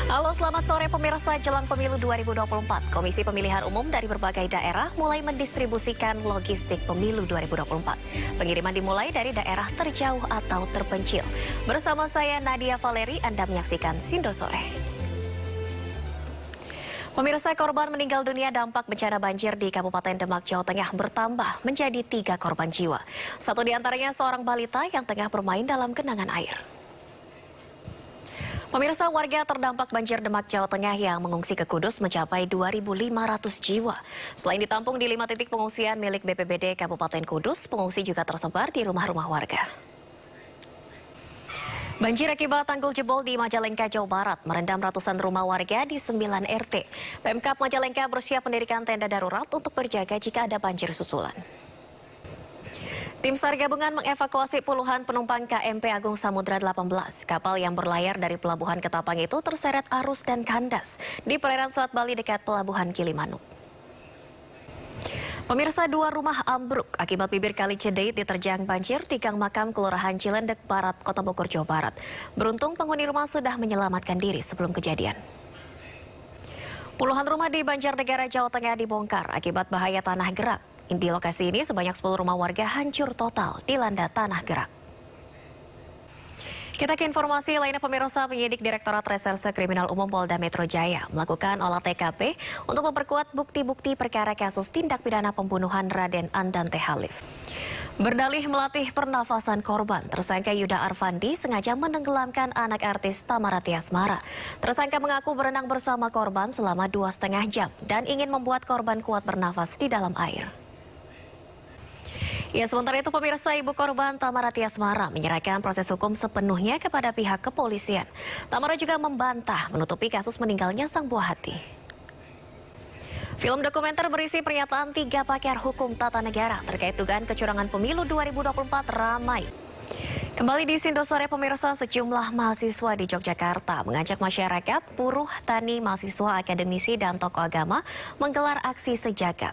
Halo, selamat sore pemirsa. Jelang pemilu 2024, Komisi Pemilihan Umum dari berbagai daerah mulai mendistribusikan logistik pemilu 2024. Pengiriman dimulai dari daerah terjauh atau terpencil. Bersama saya Nadia Valeri, Anda menyaksikan Sindo Sore. Pemirsa, korban meninggal dunia dampak bencana banjir di Kabupaten Demak, Jawa Tengah bertambah menjadi 3 korban jiwa. Satu di antaranya seorang balita yang tengah bermain dalam genangan air. Pemirsa, warga terdampak banjir Demak, Jawa Tengah yang mengungsi ke Kudus mencapai 2.500 jiwa. Selain ditampung di 5 titik pengungsian milik BPBD Kabupaten Kudus, pengungsi juga tersebar di rumah-rumah warga. Banjir akibat tanggul jebol di Majalengka, Jawa Barat merendam ratusan rumah warga di 9 RT. Pemkab Majalengka bersiap mendirikan tenda darurat untuk berjaga jika ada banjir susulan. Tim SAR gabungan mengevakuasi puluhan penumpang KMP Agung Samudra 18. Kapal yang berlayar dari Pelabuhan Ketapang itu terseret arus dan kandas di perairan Selat Bali dekat Pelabuhan Gilimanuk. Pemirsa, 2 rumah ambruk akibat bibir kali Cedeit diterjang banjir di Gang Makam Kelurahan Cilendek Barat, Kota Bogor, Jawa Barat. Beruntung penghuni rumah sudah menyelamatkan diri sebelum kejadian. Puluhan rumah di Banjarnegara, Jawa Tengah dibongkar akibat bahaya tanah gerak. Di lokasi ini sebanyak 10 rumah warga hancur total dilanda tanah gerak. Kita ke informasi lainnya, pemirsa. Penyidik Direktorat Reserse Kriminal Umum Polda Metro Jaya melakukan olah TKP untuk memperkuat bukti-bukti perkara kasus tindak pidana pembunuhan Raden Andante Halif. Berdalih melatih pernafasan korban, tersangka Yuda Arfandi sengaja menenggelamkan anak artis Tamarati Asmara. Tersangka mengaku berenang bersama korban selama 2,5 jam dan ingin membuat korban kuat bernafas di dalam air. Ya, sementara itu pemirsa, ibu korban Tamarati Asmara menyerahkan proses hukum sepenuhnya kepada pihak kepolisian. Tamara juga membantah menutupi kasus meninggalnya sang buah hati. Film dokumenter berisi pernyataan 3 pakar hukum tata negara terkait dugaan kecurangan pemilu 2024 ramai. Kembali di Sindo Sore pemirsa, sejumlah mahasiswa di Yogyakarta mengajak masyarakat, buruh, tani, mahasiswa, akademisi, dan tokoh agama menggelar aksi sejagat.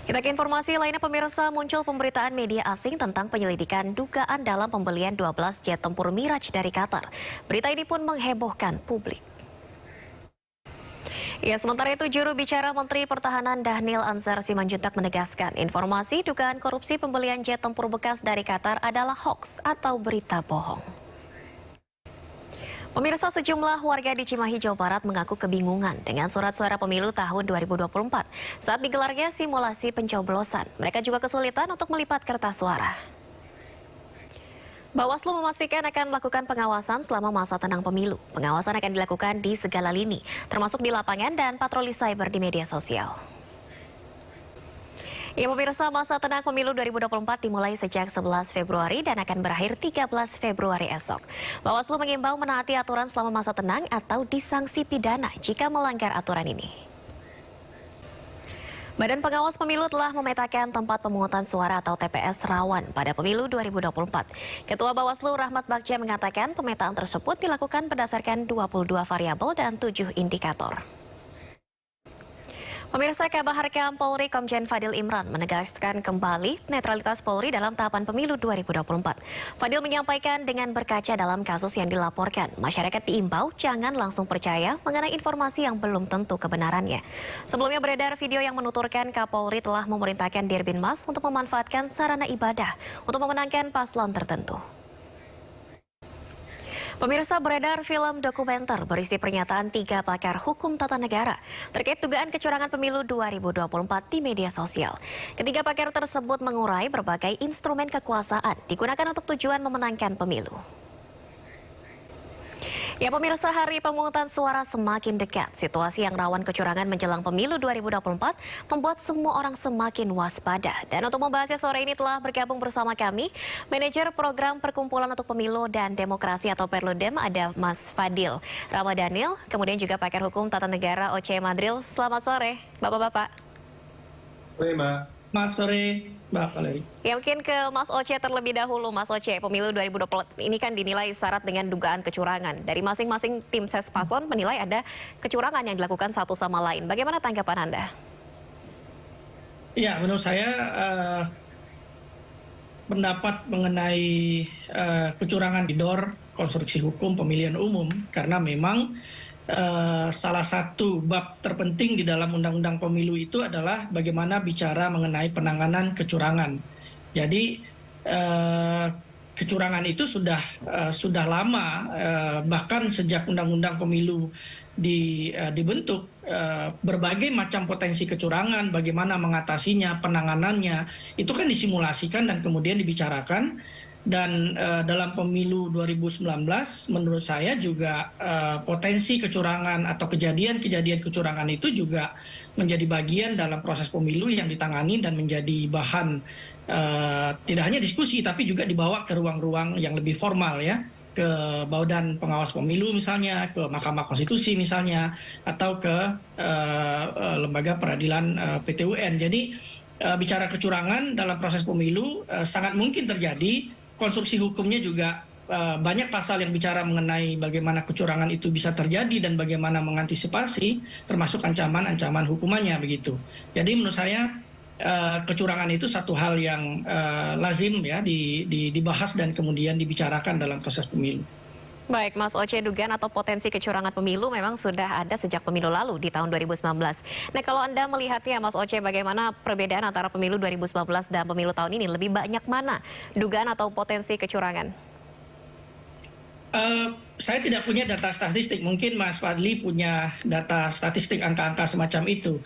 Kita ke informasi lainnya pemirsa, muncul pemberitaan media asing tentang penyelidikan dugaan dalam pembelian 12 jet tempur Miraj dari Qatar. Berita ini pun menghebohkan publik. Ya, sementara itu juru bicara Menteri Pertahanan Dhanil Anzar Simanjuntak menegaskan informasi dugaan korupsi pembelian jet tempur bekas dari Qatar adalah hoaks atau berita bohong. Pemirsa, sejumlah warga di Cimahi, Jawa Barat mengaku kebingungan dengan surat suara pemilu tahun 2024. Saat digelarnya simulasi pencoblosan, mereka juga kesulitan untuk melipat kertas suara. Bawaslu memastikan akan melakukan pengawasan selama masa tenang pemilu. Pengawasan akan dilakukan di segala lini, termasuk di lapangan dan patroli cyber di media sosial. Ya pemirsa, masa tenang pemilu 2024 dimulai sejak 11 Februari dan akan berakhir 13 Februari esok. Bawaslu mengimbau menaati aturan selama masa tenang atau disanksi pidana jika melanggar aturan ini. Badan Pengawas Pemilu telah memetakan tempat pemungutan suara atau TPS rawan pada pemilu 2024. Ketua Bawaslu Rahmat Bagja mengatakan pemetaan tersebut dilakukan berdasarkan 22 variabel dan 7 indikator. Pemirsa, Kabar Harkam Polri Komjen Fadil Imran menegaskan kembali netralitas Polri dalam tahapan pemilu 2024. Fadil menyampaikan dengan berkaca dalam kasus yang dilaporkan, masyarakat diimbau jangan langsung percaya mengenai informasi yang belum tentu kebenarannya. Sebelumnya beredar video yang menuturkan Kapolri telah memerintahkan Dirbinmas untuk memanfaatkan sarana ibadah untuk memenangkan paslon tertentu. Pemirsa, beredar film dokumenter berisi pernyataan 3 pakar hukum tata negara terkait dugaan kecurangan pemilu 2024 di media sosial. Ketiga pakar tersebut mengurai berbagai instrumen kekuasaan digunakan untuk tujuan memenangkan pemilu. Ya pemirsa, hari pemungutan suara semakin dekat. Situasi yang rawan kecurangan menjelang pemilu 2024 membuat semua orang semakin waspada. Dan untuk membahasnya sore ini telah bergabung bersama kami Manajer Program Perkumpulan untuk Pemilu dan Demokrasi atau Perludem, ada Mas Fadil Ramadhanil, kemudian juga pakar hukum tata negara Oce Madril. Selamat sore Bapak-bapak. Sore Mbak. Selamat sore Mbak Valeri. Ya, mungkin ke Mas Oce terlebih dahulu. Mas Oce, pemilu 2024 ini kan dinilai syarat dengan dugaan kecurangan. Dari masing-masing tim ses paslon menilai ada kecurangan yang dilakukan satu sama lain. Bagaimana tanggapan Anda? Ya, menurut saya pendapat mengenai kecurangan di DOR konstruksi hukum pemilihan umum, karena memang salah satu bab terpenting di dalam Undang-Undang Pemilu itu adalah bagaimana bicara mengenai penanganan kecurangan. Jadi kecurangan itu sudah lama, bahkan sejak Undang-Undang Pemilu dibentuk, berbagai macam potensi kecurangan, bagaimana mengatasinya, penanganannya, itu kan disimulasikan dan kemudian dibicarakan. Dan dalam pemilu 2019 menurut saya juga potensi kecurangan atau kejadian-kejadian kecurangan itu juga menjadi bagian dalam proses pemilu yang ditangani dan menjadi bahan tidak hanya diskusi tapi juga dibawa ke ruang-ruang yang lebih formal ya, ke Badan Pengawas Pemilu misalnya, ke Mahkamah Konstitusi misalnya, atau ke lembaga peradilan PT UN. Jadi bicara kecurangan dalam proses pemilu sangat mungkin terjadi. Konstruksi hukumnya juga banyak pasal yang bicara mengenai bagaimana kecurangan itu bisa terjadi dan bagaimana mengantisipasi, termasuk ancaman-ancaman hukumannya begitu. Jadi menurut saya kecurangan itu satu hal yang lazim ya dibahas dan kemudian dibicarakan dalam proses pemilu. Baik, Mas Oce, dugaan atau potensi kecurangan pemilu memang sudah ada sejak pemilu lalu di tahun 2019. Nah, kalau Anda melihatnya, Mas Oce, bagaimana perbedaan antara pemilu 2019 dan pemilu tahun ini? Lebih banyak mana dugaan atau potensi kecurangan? Saya tidak punya data statistik, mungkin Mas Fadli punya data statistik angka-angka semacam itu.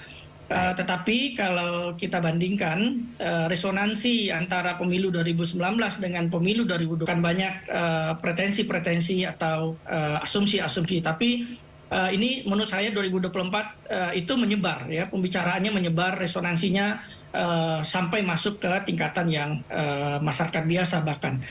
Tetapi kalau kita bandingkan resonansi antara pemilu 2019 dengan pemilu 2020 kan banyak pretensi-pretensi atau asumsi-asumsi. Tapi ini menurut saya 2024 itu menyebar ya, pembicaraannya menyebar, resonansinya sampai masuk ke tingkatan yang masyarakat biasa bahkan.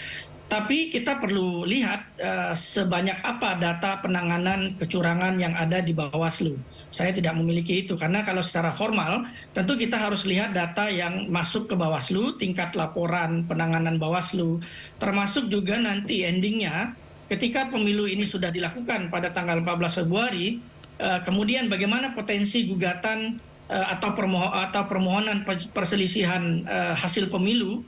Tapi kita perlu lihat sebanyak apa data penanganan kecurangan yang ada di Bawaslu. Saya tidak memiliki itu, karena kalau secara formal tentu kita harus lihat data yang masuk ke Bawaslu, tingkat laporan penanganan Bawaslu, termasuk juga nanti endingnya ketika pemilu ini sudah dilakukan pada tanggal 14 Februari, kemudian bagaimana potensi gugatan atau permohonan perselisihan hasil pemilu,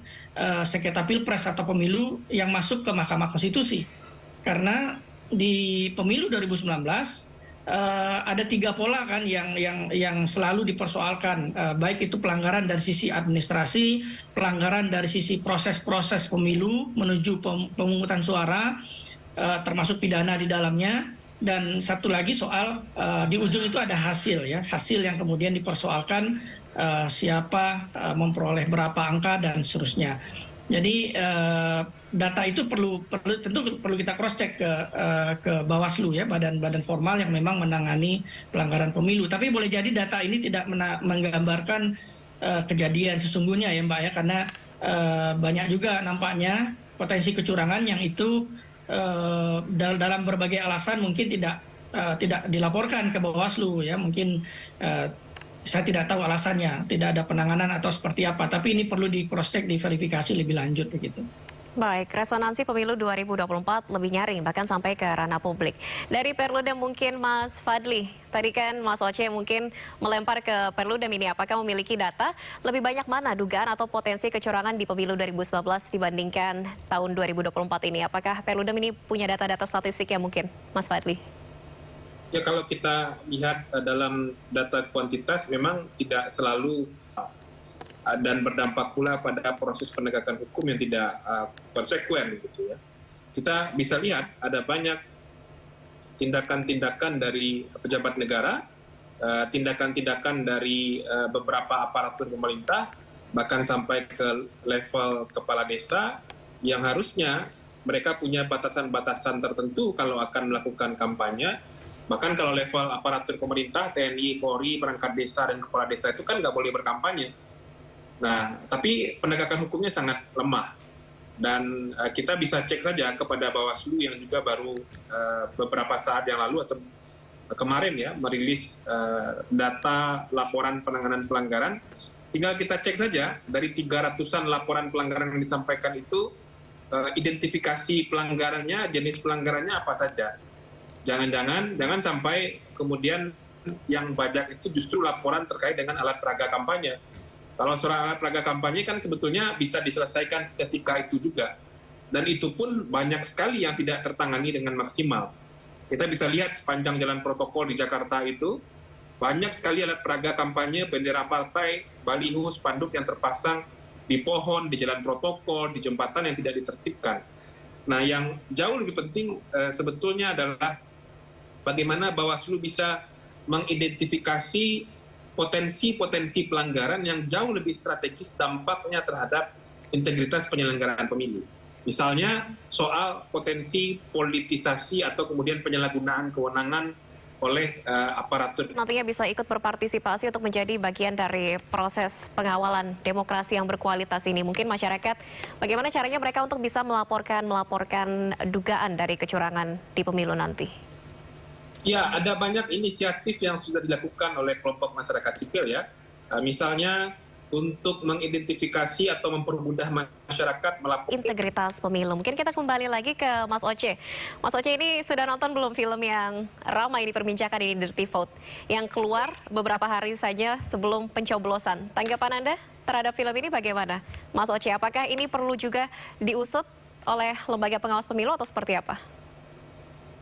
sengketa pilpres atau pemilu yang masuk ke Mahkamah Konstitusi. Karena di pemilu 2019 ada 3 pola kan yang selalu dipersoalkan, baik itu pelanggaran dari sisi administrasi, pelanggaran dari sisi proses-proses pemilu menuju pemungutan suara, termasuk pidana di dalamnya, dan satu lagi soal di ujung itu ada hasil ya, hasil yang kemudian dipersoalkan, siapa memperoleh berapa angka dan seterusnya. Jadi data itu tentu perlu kita cross check ke Bawaslu ya, badan formal yang memang menangani pelanggaran pemilu. Tapi boleh jadi data ini tidak menggambarkan kejadian sesungguhnya ya Mbak ya, karena banyak juga nampaknya potensi kecurangan yang itu dalam berbagai alasan mungkin tidak dilaporkan ke Bawaslu ya, mungkin saya tidak tahu alasannya, tidak ada penanganan atau seperti apa, tapi ini perlu di cross check, diverifikasi lebih lanjut begitu. Baik, resonansi pemilu 2024 lebih nyaring, bahkan sampai ke ranah publik. Dari Perludem mungkin Mas Fadli, tadi kan Mas Oce mungkin melempar ke Perludem ini, apakah memiliki data lebih banyak mana dugaan atau potensi kecurangan di pemilu 2019 dibandingkan tahun 2024 ini? Apakah Perludem ini punya data-data statistik yang mungkin, Mas Fadli? Ya, kalau kita lihat dalam data kuantitas memang tidak selalu dan berdampak pula pada proses penegakan hukum yang tidak konsekuen gitu ya. Kita bisa lihat ada banyak tindakan-tindakan dari pejabat negara, tindakan-tindakan dari beberapa aparatur pemerintah, bahkan sampai ke level kepala desa yang harusnya mereka punya batasan-batasan tertentu kalau akan melakukan kampanye. Bahkan kalau level aparatur pemerintah, TNI, Polri, perangkat desa, dan kepala desa itu kan nggak boleh berkampanye. Nah, tapi penegakan hukumnya sangat lemah. Dan kita bisa cek saja kepada Bawaslu yang juga baru beberapa saat yang lalu atau kemarin ya merilis data laporan penanganan pelanggaran. Tinggal kita cek saja dari 300-an laporan pelanggaran yang disampaikan itu, identifikasi pelanggarannya, jenis pelanggarannya apa saja. Jangan sampai kemudian yang banyak itu justru laporan terkait dengan alat peraga kampanye. Kalau soal alat peraga kampanye kan sebetulnya bisa diselesaikan seketika itu juga. dan itu pun banyak sekali yang tidak tertangani dengan maksimal. Kita bisa lihat sepanjang jalan protokol di Jakarta itu, banyak sekali alat peraga kampanye, bendera partai, baliho, spanduk yang terpasang di pohon, di jalan protokol, di jembatan yang tidak ditertibkan. Nah, yang jauh lebih penting sebetulnya adalah bagaimana Bawaslu bisa mengidentifikasi potensi-potensi pelanggaran yang jauh lebih strategis dampaknya terhadap integritas penyelenggaraan pemilu. Misalnya soal potensi politisasi atau kemudian penyalahgunaan kewenangan oleh aparatur. Nantinya bisa ikut berpartisipasi untuk menjadi bagian dari proses pengawalan demokrasi yang berkualitas ini. Mungkin masyarakat, bagaimana caranya mereka untuk bisa melaporkan dugaan dari kecurangan di pemilu nanti? Ya, ada banyak inisiatif yang sudah dilakukan oleh kelompok masyarakat sipil ya. Misalnya untuk mengidentifikasi atau mempermudah masyarakat melaporkan Integritas pemilu. Mungkin kita kembali lagi ke Mas Oce. Mas Oce ini sudah nonton belum film yang ramai diperbincangkan ini, Dirty Vote, yang keluar beberapa hari saja sebelum pencoblosan. Tanggapan Anda terhadap film ini bagaimana? Mas Oce, apakah ini perlu juga diusut oleh lembaga pengawas pemilu atau seperti apa?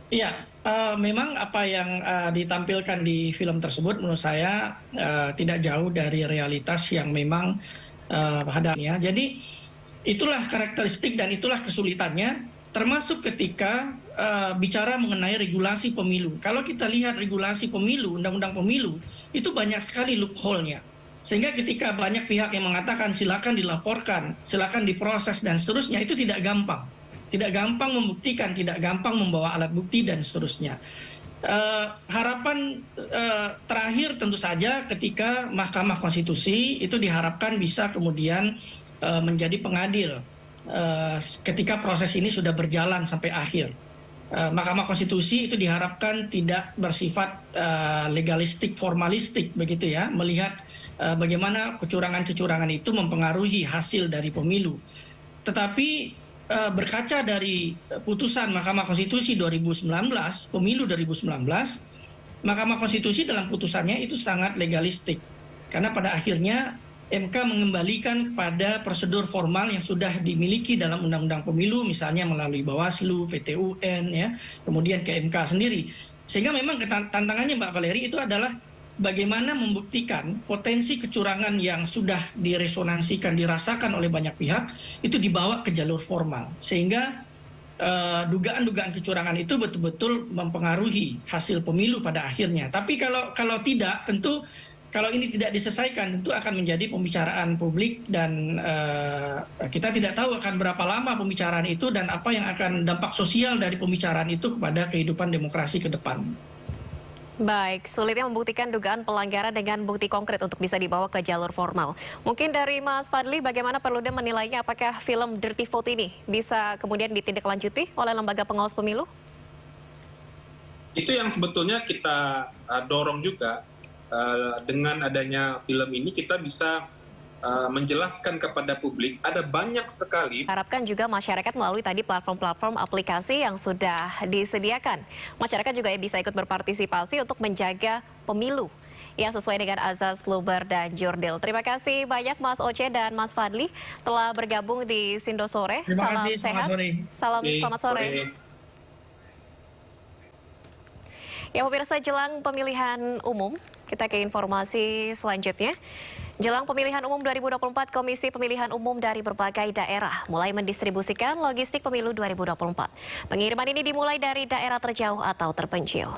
Ya, memang apa yang ditampilkan di film tersebut menurut saya tidak jauh dari realitas yang memang hadapnya. Jadi itulah karakteristik dan itulah kesulitannya, termasuk ketika bicara mengenai regulasi pemilu. Kalau kita lihat regulasi pemilu, undang-undang pemilu, itu banyak sekali loophole-nya. Sehingga ketika banyak pihak yang mengatakan silakan dilaporkan, silakan diproses dan seterusnya, itu tidak gampang. Tidak gampang membuktikan, tidak gampang membawa alat bukti dan seterusnya. Harapan terakhir tentu saja ketika Mahkamah Konstitusi itu diharapkan bisa kemudian menjadi pengadil ketika proses ini sudah berjalan sampai akhir. Mahkamah Konstitusi itu diharapkan tidak bersifat legalistik, formalistik begitu ya, melihat bagaimana kecurangan-kecurangan itu mempengaruhi hasil dari pemilu. Tetapi berkaca dari putusan Mahkamah Konstitusi 2019, pemilu 2019, Mahkamah Konstitusi dalam putusannya itu sangat legalistik. Karena pada akhirnya MK mengembalikan kepada prosedur formal yang sudah dimiliki dalam Undang-Undang Pemilu, misalnya melalui Bawaslu, PT UN, ya, kemudian ke MK sendiri. Sehingga memang tantangannya Mbak Valeri itu adalah bagaimana membuktikan potensi kecurangan yang sudah diresonansikan, dirasakan oleh banyak pihak, itu dibawa ke jalur formal. Sehingga dugaan-dugaan kecurangan itu betul-betul mempengaruhi hasil pemilu pada akhirnya. Tapi kalau tidak, tentu kalau ini tidak diselesaikan, tentu akan menjadi pembicaraan publik dan kita tidak tahu akan berapa lama pembicaraan itu dan apa yang akan dampak sosial dari pembicaraan itu kepada kehidupan demokrasi ke depan. Baik, sulitnya membuktikan dugaan pelanggaran dengan bukti konkret untuk bisa dibawa ke jalur formal. Mungkin dari Mas Fadli, bagaimana Perludem menilainya, apakah film Dirty Vote ini bisa kemudian ditindaklanjuti oleh lembaga pengawas pemilu? Itu yang sebetulnya kita dorong juga. Dengan adanya film ini kita bisa menjelaskan kepada publik ada banyak sekali. Harapkan juga masyarakat melalui tadi platform-platform aplikasi yang sudah disediakan. Masyarakat juga bisa ikut berpartisipasi untuk menjaga pemilu yang sesuai dengan azas luber dan jurdil. Terima kasih banyak Mas Oce dan Mas Fadli telah bergabung di Sindo Sore. Terima kasih, sehat. Selamat sore. Ya pemirsa, jelang pemilihan umum, kita ke informasi selanjutnya. Jelang pemilihan umum 2024, Komisi Pemilihan Umum dari berbagai daerah mulai mendistribusikan logistik pemilu 2024. Pengiriman ini dimulai dari daerah terjauh atau terpencil.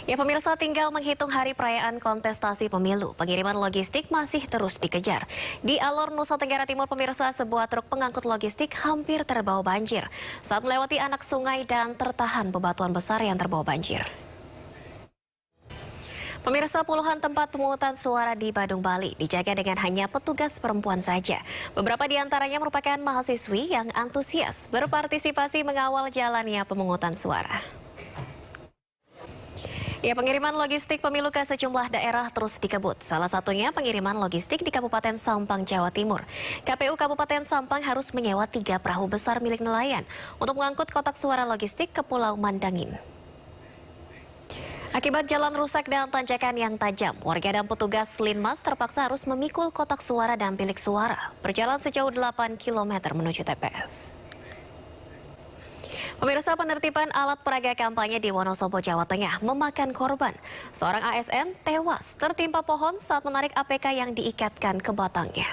Ya pemirsa, tinggal menghitung hari perayaan kontestasi pemilu. Pengiriman logistik masih terus dikejar. Di Alor, Nusa Tenggara Timur, pemirsa, sebuah truk pengangkut logistik hampir terbawa banjir saat melewati anak sungai dan tertahan bebatuan besar yang terbawa banjir. Pemirsa, puluhan tempat pemungutan suara di Badung, Bali dijaga dengan hanya petugas perempuan saja. Beberapa di antaranya merupakan mahasiswi yang antusias berpartisipasi mengawal jalannya pemungutan suara. Ya, pengiriman logistik pemilu ke sejumlah daerah terus dikebut. Salah satunya pengiriman logistik di Kabupaten Sampang, Jawa Timur. KPU Kabupaten Sampang harus menyewa 3 perahu besar milik nelayan untuk mengangkut kotak suara logistik ke Pulau Mandangin. Akibat jalan rusak dan tanjakan yang tajam, warga dan petugas Linmas terpaksa harus memikul kotak suara dan bilik suara berjalan sejauh 8 km menuju TPS. Pemirsa, penertiban alat peraga kampanye di Wonosobo, Jawa Tengah memakan korban. Seorang ASN tewas tertimpa pohon saat menarik APK yang diikatkan ke batangnya.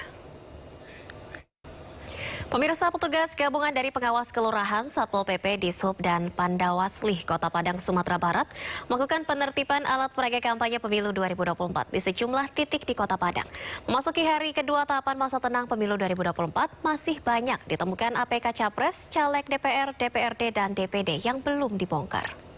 Pemirsa, petugas gabungan dari pengawas kelurahan, Satpol PP, Dishub, dan Pandawaslih Kota Padang, Sumatera Barat melakukan penertiban alat peraga kampanye pemilu 2024 di sejumlah titik di Kota Padang. Memasuki hari kedua tahapan masa tenang pemilu 2024, masih banyak ditemukan APK Capres, Caleg DPR, DPRD, dan DPD yang belum dibongkar.